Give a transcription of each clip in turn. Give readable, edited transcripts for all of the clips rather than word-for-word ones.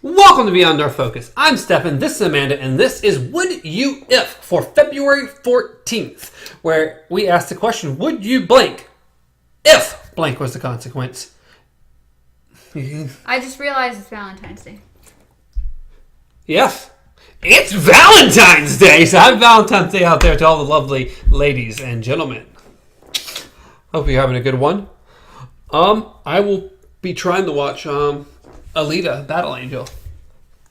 Welcome to Beyond Our Focus. I'm Stefan, this is Amanda, and this is Would You If for February 14th, where we asked the question, would you blank if blank was the consequence? I just realized it's Valentine's Day. Yes, it's Valentine's Day, so happy Valentine's Day out there to all the lovely ladies and gentlemen. Hope you're having a good one. I will be trying to watch Alita, Battle Angel.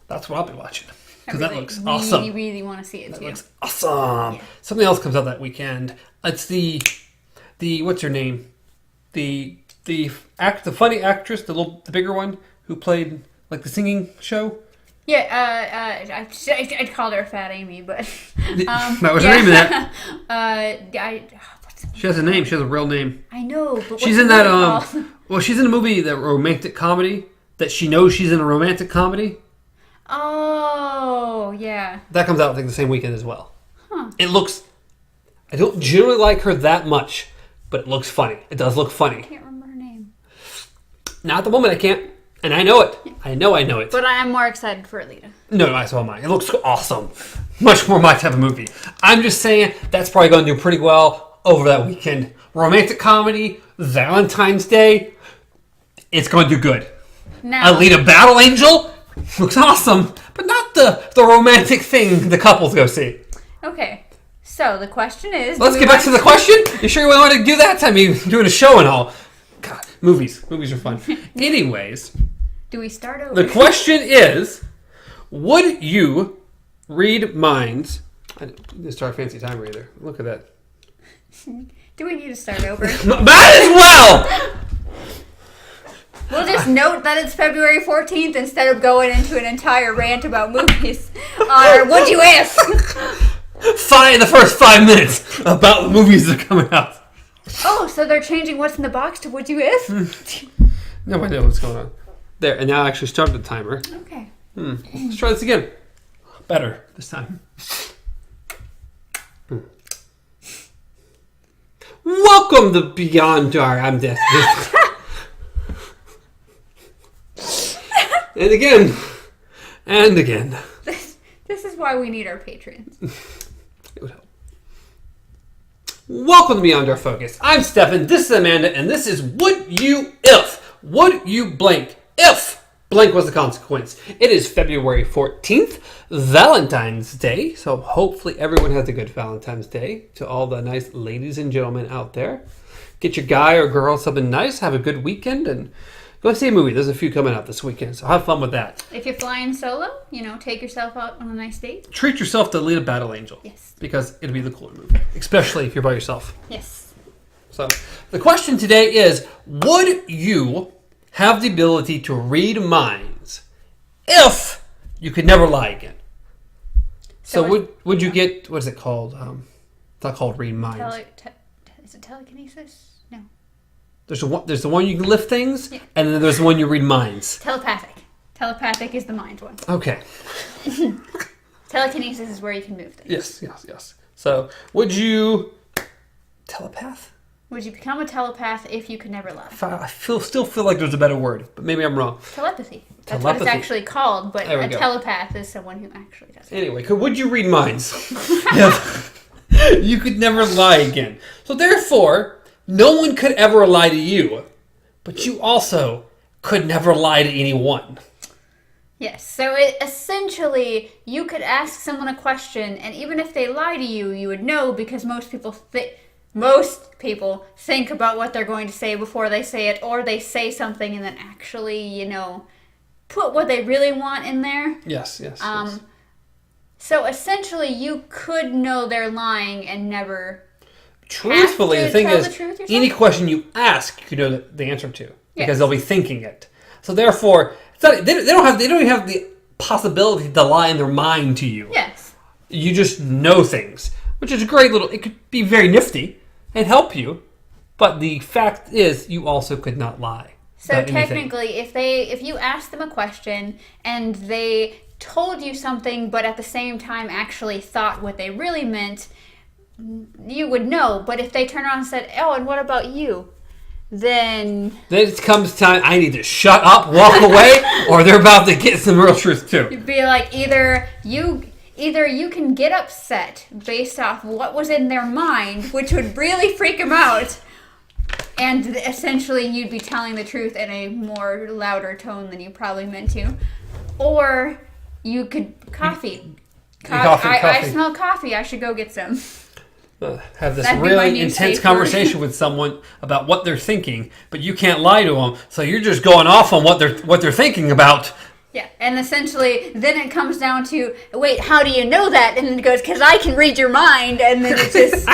That's what I'll be watching. Because that looks awesome. I really want to see it, too. That looks awesome. Yeah. Something else comes out that weekend. It's the what's her name? The funny actress, the bigger one, who played, like, the singing show. Yeah, I called her Fat Amy, but... that was her name in that. She has a name. She has a real name. I know, but she's in that, well, she's in a movie, that romantic comedy, that she knows she's in a romantic comedy. Oh, yeah. That comes out, I think, the same weekend as well. Huh. It looks... I don't generally like her that much, but it looks funny. It does look funny. I can't remember her name. Now at the moment I can't, and I know it. I know it. But I am more excited for Alita. No, so am I. It looks awesome. Much more my type of movie. I'm just saying that's probably going to do pretty well over that weekend. Romantic comedy, Valentine's Day, it's going to do good. Now, Alita Battle Angel looks awesome, but not the romantic thing the couples go see. Okay, so the question is... Let's get back to the question. You sure you want to do that? Time you doing a show and all. God, movies are fun. Anyways, do we start over? The question is, would you read minds? I didn't start a fancy timer either. Look at that. Do we need to start over? Might as well! We'll just note that it's February 14th instead of going into an entire rant about movies. Or would you if? The first 5 minutes about the movies that are coming out. Oh, so they're changing what's in the box to would you if? No idea what's going on. There, and now I actually started the timer. Okay. Let's try this again. Better this time. Welcome to Beyond Our... I'm deaf. And again. And again. This is why we need our patrons. It would help. Welcome to Beyond Our Focus. I'm Stefan, this is Amanda, and this is Would You If? Would you blank if blank was the consequence? It is February 14th, Valentine's Day, so hopefully everyone has a good Valentine's Day. To all the nice ladies and gentlemen out there. Get your guy or girl something nice, have a good weekend, and go see a movie. There's a few coming out this weekend, so have fun with that. If you're flying solo, take yourself out on a nice date. Treat yourself to Alita Battle Angel. Yes. Because it'll be the cooler movie, especially if you're by yourself. Yes. So, the question today is, would you have the ability to read minds if you could never lie again? So would you get, what is it called? It's not called read minds. Is it telekinesis? No. There's the one you can lift things, yeah. And then there's the one you read minds. Telepathic. Telepathic is the mind one. Okay. Telekinesis is where you can move things. Yes. So, would you... Telepath? Would you become a telepath if you could never lie? I still feel like there's a better word, but maybe I'm wrong. Telepathy. That's what it's actually called, but a telepath is someone who actually does it. Anyway, would you read minds? You could never lie again. So therefore, no one could ever lie to you, but you also could never lie to anyone. Yes, so essentially, you could ask someone a question, and even if they lie to you, you would know because most people think about what they're going to say before they say it, or they say something and then actually, put what they really want in there. Yes. So essentially, you could know they're lying and never. Truthfully, the thing is, any question you ask, you know the answer to because they'll be thinking it. So therefore, they don't even have the possibility to lie in their mind to you. Yes. You just know things, which is a great little. It could be very nifty and help you, but the fact is, you also could not lie. So technically, if you asked them a question and they told you something, but at the same time actually thought what they really meant, you would know. But if they turn around and said, "Oh, and what about you?" then it comes time, I need to shut up, walk away, or they're about to get some real truth too. you'd be like, either you can get upset based off what was in their mind, which would really freak them out, and essentially you'd be telling the truth in a more louder tone than you probably meant to, or you could coffee. I smell coffee. I should go get some. Have this really intense conversation with someone about what they're thinking, but you can't lie to them, so you're just going off on what they're thinking about. Yeah, and essentially, then it comes down to, wait, how do you know that? And then it goes, because I can read your mind, and then it's just...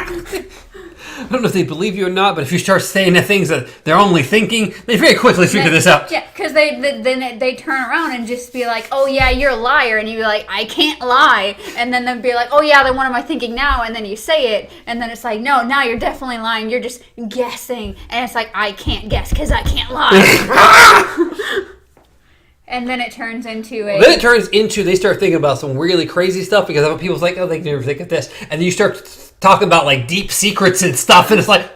I don't know if they believe you or not, but if you start saying the things that they're only thinking, they very quickly figure this out. Yeah, because they turn around and just be like, oh yeah, you're a liar, and you'd be like, I can't lie, and then they'll be like, oh yeah, then what am I thinking now? And then you say it, and then it's like, no, now you're definitely lying, you're just guessing, and it's like, I can't guess because I can't lie. And then it turns into they start thinking about some really crazy stuff because other people's like, oh, they never think of this. And then you start talking about like deep secrets and stuff, and it's like...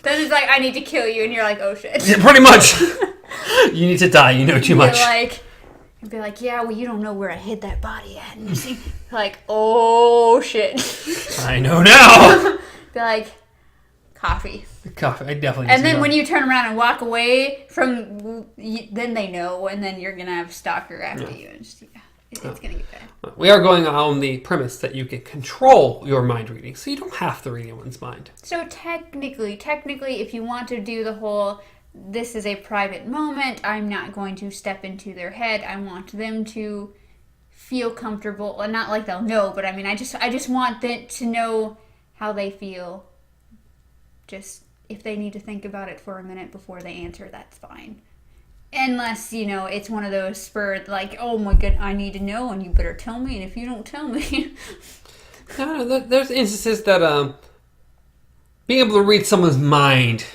Then it's like, I need to kill you, and you're like, oh shit. Yeah, pretty much. You need to die, you know too much. You'd be like, yeah, well, you don't know where I hid that body at. And you see, like, oh shit. I know now. Be like, coffee. Coffee, I definitely. And then when you turn around and walk away from, then they know, and then you're gonna have a stalker after you, and just, it's gonna get bad. We are going on the premise that you can control your mind reading, so you don't have to read anyone's mind. So technically, if you want to do the whole, this is a private moment, I'm not going to step into their head. I want them to feel comfortable, well, not like they'll know, but I mean, I just want them to know how they feel. Just if they need to think about it for a minute before they answer, that's fine. Unless, it's one of those spurred, like, oh my god, I need to know, and you better tell me, and if you don't tell me... No, there's instances that being able to read someone's mind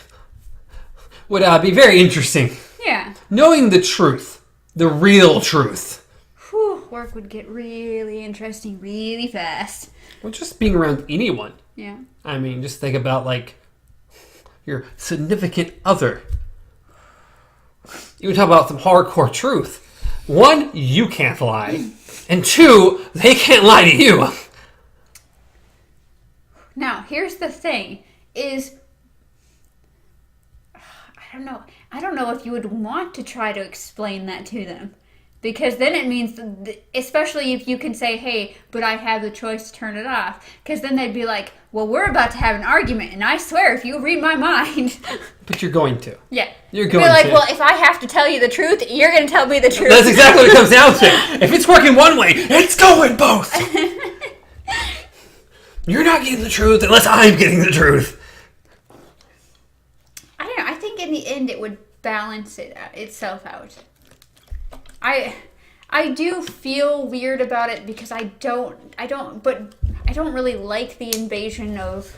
would be very interesting. Yeah. Knowing the truth, the real truth. Whew, work would get really interesting really fast. Well, just being around anyone. Yeah. I mean, just think about, like, your significant other. You talk about some hardcore truth. One, you can't lie. And two, they can't lie to you. Now, here's the thing, is... I don't know if you would want to try to explain that to them. Because then it means, especially if you can say, hey, but I have the choice to turn it off. Because then they'd be like, well, we're about to have an argument, and I swear, if you read my mind... But you're going to. Yeah. You're going to. Be like, well, if I have to tell you the truth, you're going to tell me the truth. That's exactly what it comes down to. If it's working one way, it's going both. You're not getting the truth unless I'm getting the truth. I don't know. I think in the end it would balance itself out. I do feel weird about it because I don't really like the invasion of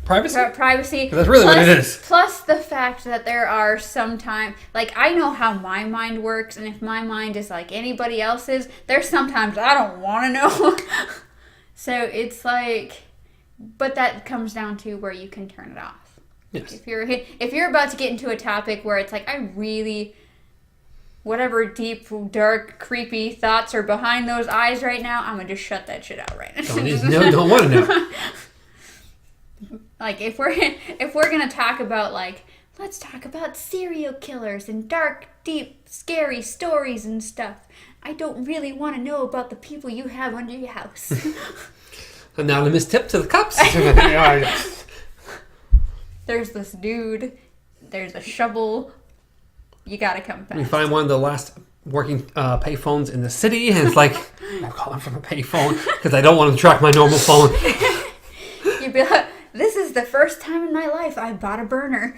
privacy. That's really what it is. Plus the fact that there are sometimes, like, I know how my mind works, and if my mind is like anybody else's, there's sometimes I don't want to know. So it's like, but that comes down to where you can turn it off. Yes. If you're about to get into a topic where it's like, I really... whatever deep, dark, creepy thoughts are behind those eyes right now, I'm going to just shut that shit out right now. Don't want to know. Like, if we're going to talk about, like, let's talk about serial killers and dark, deep, scary stories and stuff. I don't really want to know about the people you have under your house. Anonymous tip to the cops. There's this dude. There's a shovel. You gotta come fast. We find one of the last working payphones in the city, and it's like, I'm calling from a payphone because I don't want to track my normal phone. You'd be like, this is the first time in my life I bought a burner.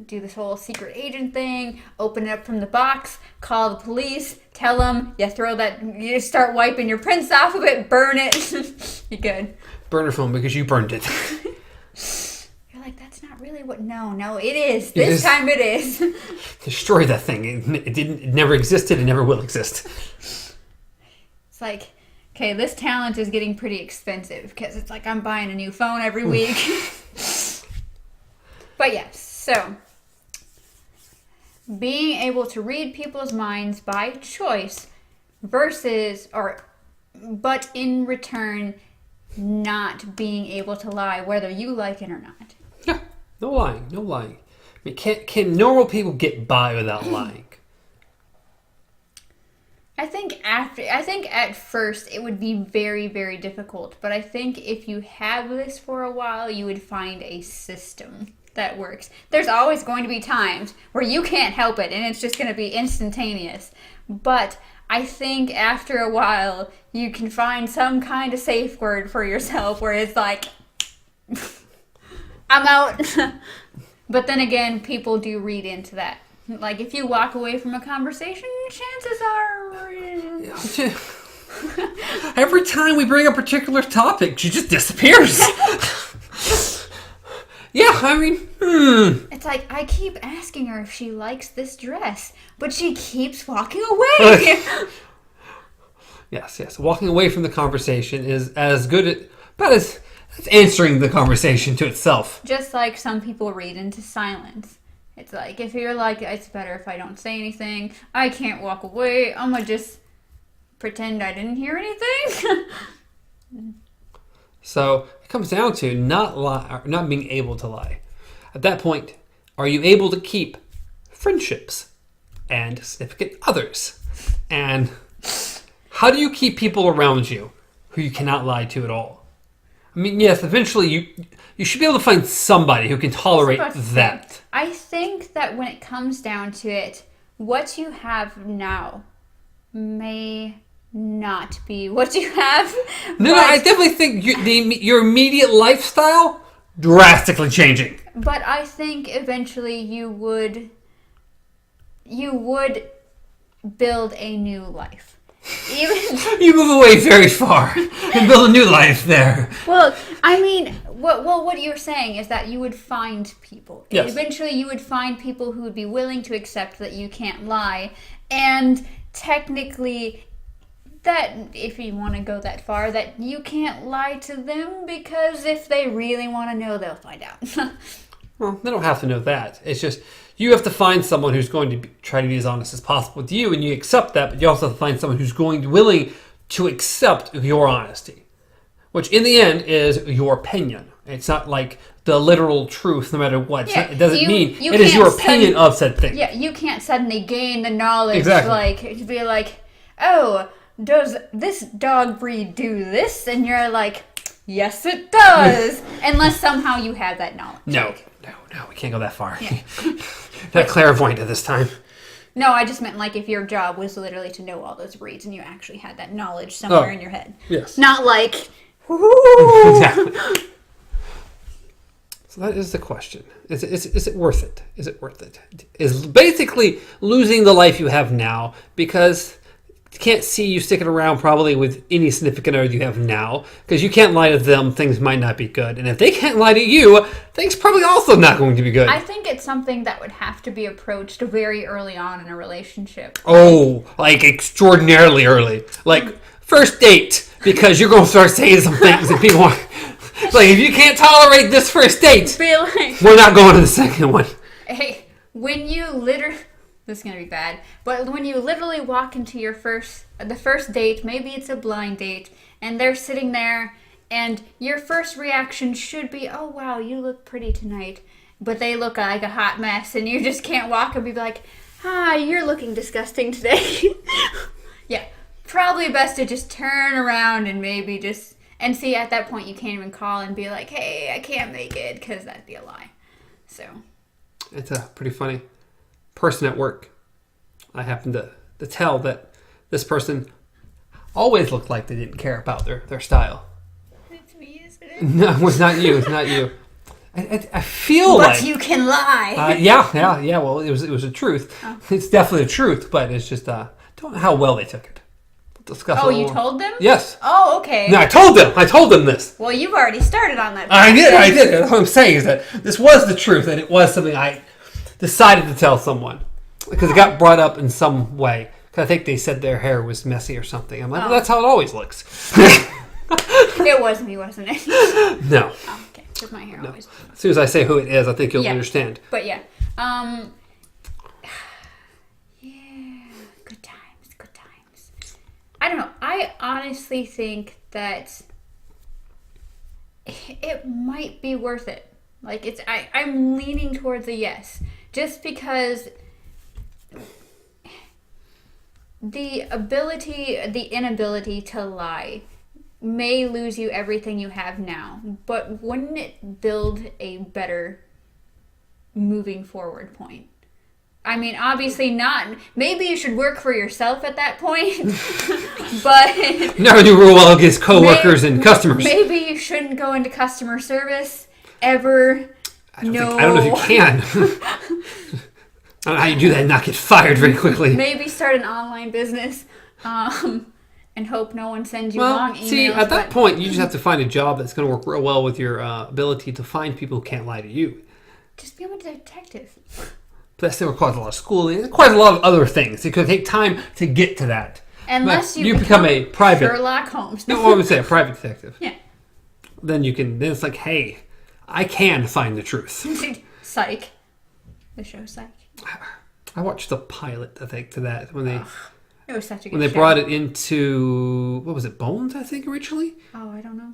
Do this whole secret agent thing, open it up from the box, call the police, tell them, you just start wiping your prints off of it, burn it. You're good. Burner phone because you burned it. That's not really what... No, it is. This time it is. Destroy that thing. It never existed. It never will exist. It's like, okay, this talent is getting pretty expensive because it's like I'm buying a new phone every week. But yes, so being able to read people's minds by choice but in return, not being able to lie, whether you like it or not. Yeah, no lying. I mean, can normal people get by without lying? I think at first it would be very, very difficult, but I think if you have this for a while, you would find a system that works. There's always going to be times where you can't help it and it's just going to be instantaneous. But I think after a while, you can find some kind of safe word for yourself where it's like, I'm out. But then again, people do read into that. Like, if you walk away from a conversation, chances are... Every time we bring a particular topic, she just disappears. Yeah, I mean... It's like, I keep asking her if she likes this dress, but she keeps walking away. Yes. Walking away from the conversation is as good as answering the conversation to itself. Just like some people read into silence. It's like, if you're like, it's better if I don't say anything, I can't walk away, I'm gonna just pretend I didn't hear anything. So it comes down to not being able to lie. At that point, are you able to keep friendships and significant others? And how do you keep people around you who you cannot lie to at all? I mean, yes, eventually you should be able to find somebody who can tolerate that. I think that when it comes down to it, what you have now may not be what you have. No, I definitely think your immediate lifestyle drastically changing. But I think eventually you would build a new life. You move away very far and build a new life there. Well, I mean, what you're saying is that you would find people. Yes. Eventually, you would find people who would be willing to accept that you can't lie, and technically, that if you want to go that far, that you can't lie to them because if they really want to know, they'll find out. Well, they don't have to know that. It's just you have to find someone who's going to try to be as honest as possible with you, and you accept that, but you also have to find someone who's willing to accept your honesty, which in the end is your opinion. It's not like the literal truth, no matter what. Yeah, it doesn't mean it is your opinion of said thing. Yeah, you can't suddenly gain the knowledge, exactly. Like, to be like, oh, does this dog breed do this? And you're like, yes, it does. Unless somehow you have that knowledge. No, we can't go that far. Yeah. Not clairvoyant at this time. No, I just meant like if your job was literally to know all those breeds and you actually had that knowledge somewhere in your head. Yes. Not like, whoo! Exactly. So that is the question. Is it worth it? Is it worth it? Is basically losing the life you have now because can't see you sticking around probably with any significant other you have now because you can't lie to them, things might not be good. And if they can't lie to you, things probably also not going to be good. I think it's something that would have to be approached very early on in a relationship. Oh, like extraordinarily early. Like first date, because you're going to start saying some things and people are like, if you can't tolerate this first date, we're not going to the second one. Hey, when you literally... This is going to be bad. But when you literally walk into the first date, maybe it's a blind date, and they're sitting there, and your first reaction should be, oh, wow, you look pretty tonight. But they look like a hot mess, and you just can't walk and be like, hi, you're looking disgusting today. Yeah, probably best to just turn around and maybe just... And see, at that point, you can't even call and be like, hey, I can't make it, because that'd be a lie. So... It's a pretty funny... person at work. I happened to tell that this person always looked like they didn't care about their style. It's me, isn't it? No, it's not you. It's not you. I feel but you can lie. Yeah. Well, it was the truth. Oh. It's definitely the truth, but it's just don't know how well they took it. We'll discuss. Oh, you told them? Yes. Oh, okay. No, I told them this. Well, you've already started on that. I did. That's what I'm saying is that this was the truth, and it was something I decided to tell someone because it got brought up in some way. Because I think they said their hair was messy or something. I'm like, well, that's how it always looks. It was me, wasn't it? No. Oh, okay. because my hair always. As soon as I say who it is, I think you'll understand. But yeah. Yeah, good times, good times. I don't know. I honestly think that it might be worth it. Like, I'm leaning towards a yes. Just because the inability to lie may lose you everything you have now, but wouldn't it build a better moving forward point? I mean, obviously not. Maybe you should work for yourself at that point, but... Never do real well against coworkers and customers. Maybe you shouldn't go into customer service ever. I don't know if you can. I don't know how you do that and not get fired very quickly. Maybe start an online business and hope no one sends you long emails. See, at that point, you just have to find a job that's going to work real well with your ability to find people who can't lie to you. Just become a detective. But that still requires a lot of schooling. It requires a lot of other things. It could take time to get to that. Unless you become a private Sherlock Holmes. No, I would say a private detective. Yeah. Then it's like, hey, I can find the truth. Psych. The show Psych. I watched the pilot, I think, to that when they it was such a good when they show. brought it into what was it, Bones, I think, originally? Oh, I don't know.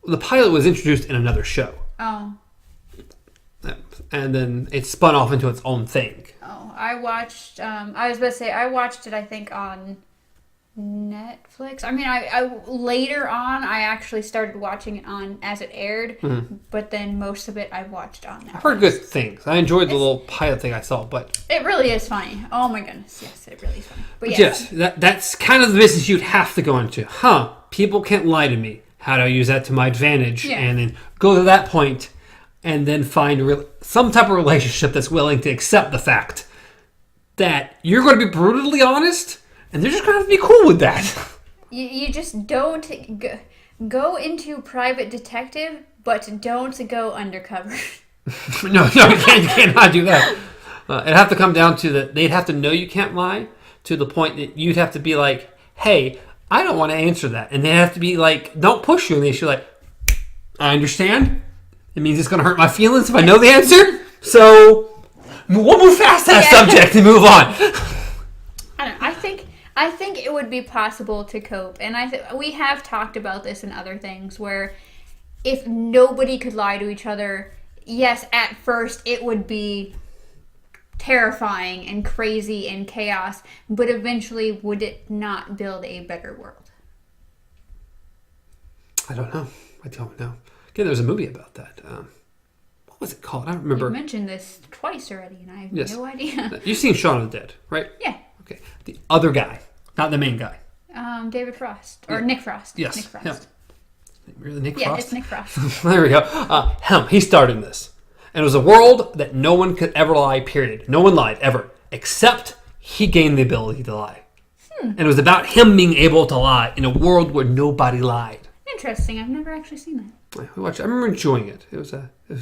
The pilot was introduced in another show. Oh. And then it spun off into its own thing. Oh, I watched I was about to say I watched it I think on Netflix. I mean, I later on I actually started watching it on as it aired, but then most of it I watched on Netflix. I've heard good things. I enjoyed the little pilot thing I saw, but it really is funny. Oh my goodness, yes, it really is funny. But yes, that's kind of the business you'd have to go into. People can't lie to me. How do I use that to my advantage? Yeah. And then go to that point, and then find some type of relationship that's willing to accept the fact that you're going to be brutally honest. And they're just going to have to be cool with that. You just don't go into private detective, but don't go undercover. No, you cannot do that. It'd have to come down to that. They'd have to know you can't lie to the point that you'd have to be like, hey, I don't want to answer that. And they'd have to be like, don't push you. And they'd be like, I understand. It means it's going to hurt my feelings if I know the answer. So we'll move past that subject and move on. I don't know. I think it would be possible to cope, and we have talked about this in other things where if nobody could lie to each other, yes, at first it would be terrifying and crazy and chaos, but eventually would it not build a better world? I don't know. Again, there was a movie about that. What was it called? I don't remember. You mentioned this twice already, and I have no idea. You've seen Shaun of the Dead, right? Yeah. Okay. The other guy, not the main guy. David Frost. Or Nick Frost. Yes. Nick Frost. Yeah. Really, Nick Yeah, Frost? it's Nick Frost. There we go. He started this. And it was a world that no one could ever lie, period. No one lied, ever. Except he gained the ability to lie. And it was about him being able to lie in a world where nobody lied. Interesting. I've never actually seen that. We watched. I remember enjoying it. It was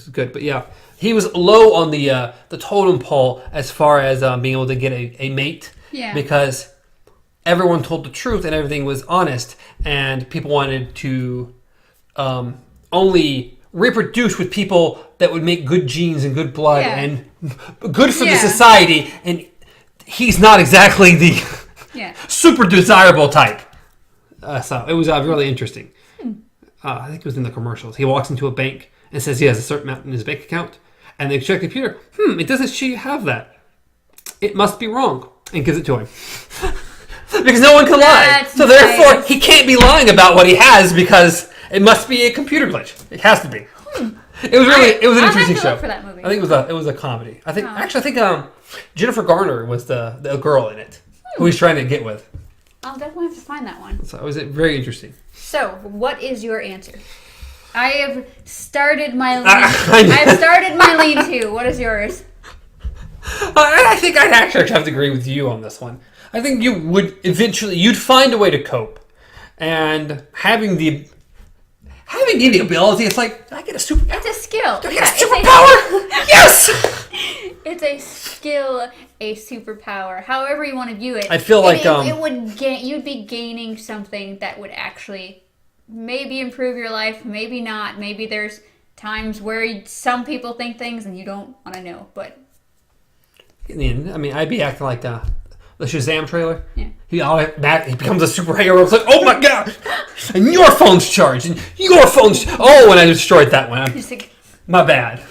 good. But yeah, he was low on the totem pole as far as being able to get a mate. Yeah. Because everyone told the truth and everything was honest, and people wanted to only reproduce with people that would make good genes and good blood and good for the society. And he's not exactly the super desirable type. So it was really interesting. I think it was in the commercials. He walks into a bank and says he has a certain amount in his bank account. And they check the computer. It doesn't show you have that. It must be wrong. And gives it to him. Because no one can lie. So therefore, he can't be lying about what he has because it must be a computer glitch. It has to be. It was an interesting show. For that movie. I think it was a comedy. I think Jennifer Garner was the girl in it who he's trying to get with. I'll definitely have to find that one. So it was very interesting. So, what is your answer? I have started my I've started my lean-to. What is yours? I think I'd actually have to agree with you on this one. I think you would eventually, you'd find a way to cope. And having the ability, it's like, I get a super... It's a skill. Do I get a superpower? Yes! It's a skill, a superpower. However you want to view it. I feel like... you'd be gaining something that would actually maybe improve your life, maybe not. Maybe there's times where some people think things and you don't want to know, but I mean, I'd be acting like the Shazam trailer. Yeah. He becomes a superhero. It's like, oh my god! And your phone's charged. And your phone's... Oh, and I destroyed that one. My bad.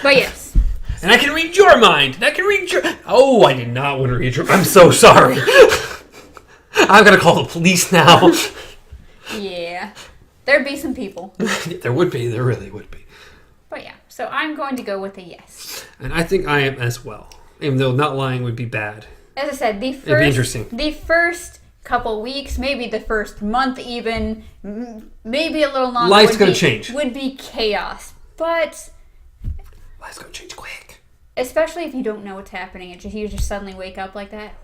But yes. And I can read your mind. And I can read your... Oh, I did not want to read your... I'm so sorry. I'm going to call the police now. Yeah. There'd be some people. There would be. There really would be. But yeah. So I'm going to go with a yes. And I think I am as well. Even though not lying would be bad. As I said, it'd be interesting. The first couple weeks, maybe the first month even, maybe a little longer. Life's going to change. Would be chaos. But... Life's going to change quick. Especially if you don't know what's happening. You just suddenly wake up like that.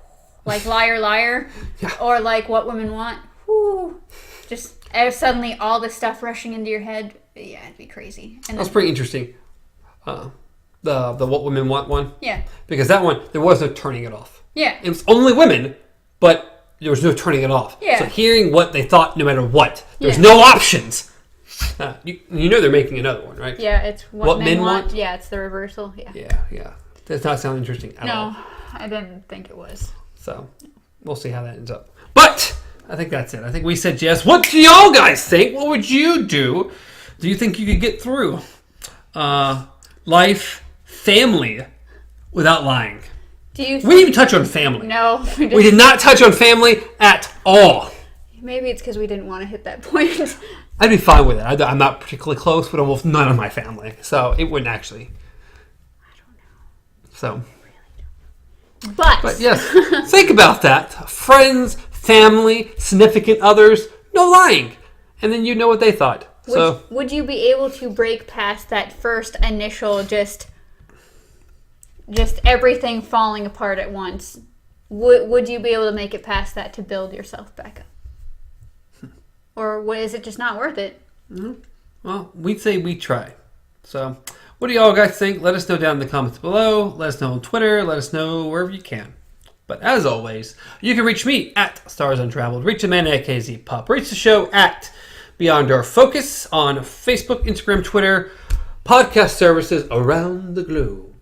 Like Liar, Liar. Yeah. Or like What Women Want. Whew. Just suddenly all this stuff rushing into your head. Yeah, it'd be crazy. And that's pretty interesting. The What Women Want one. Yeah. Because that one, there was no turning it off. Yeah. It was only women, but there was no turning it off. Yeah. So hearing what they thought no matter what, there's no options. You know they're making another one, right? Yeah, it's What Men Want. Yeah, it's the reversal. Yeah. Yeah. Does not sound interesting at all. No, I didn't think it was. So, we'll see how that ends up. But, I think that's it. I think we said yes. What do y'all guys think? What would you do? Do you think you could get through life, family, without lying? We didn't even touch on family. No. We did not touch on family at all. Maybe it's because we didn't want to hit that point. I'd be fine with it. I'm not particularly close with almost none of my family. So it wouldn't actually. I don't know. So. Really don't. But yes, think about that. Friends, family, significant others, no lying. And then you know what they thought. Would you be able to break past that first initial just everything falling apart at once? Would you be able to make it past that to build yourself back up? Or is it just not worth it? Mm-hmm. Well, we'd say we try. So, what do y'all guys think? Let us know down in the comments below. Let us know on Twitter. Let us know wherever you can. But as always, you can reach me at Stars Untraveled. Reach Amanda at KZ Pop. Reach the show at Beyond Our Focus on Facebook, Instagram, Twitter, podcast services around the globe,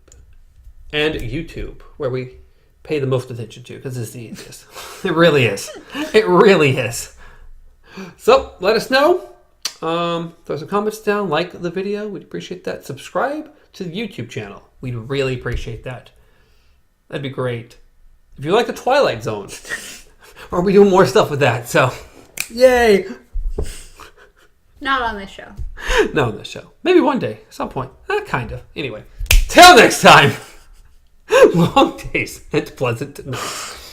and YouTube, where we pay the most attention to because it's the easiest. It really is. It really is. So, let us know. Throw some comments down. Like the video. We'd appreciate that. Subscribe to the YouTube channel. We'd really appreciate that. That'd be great. If you like the Twilight Zone, or we do more stuff with that. So, yay. Not on this show. Not on this show. Maybe one day. At some point. Kind of. Anyway. Till next time. Long days and pleasant nights.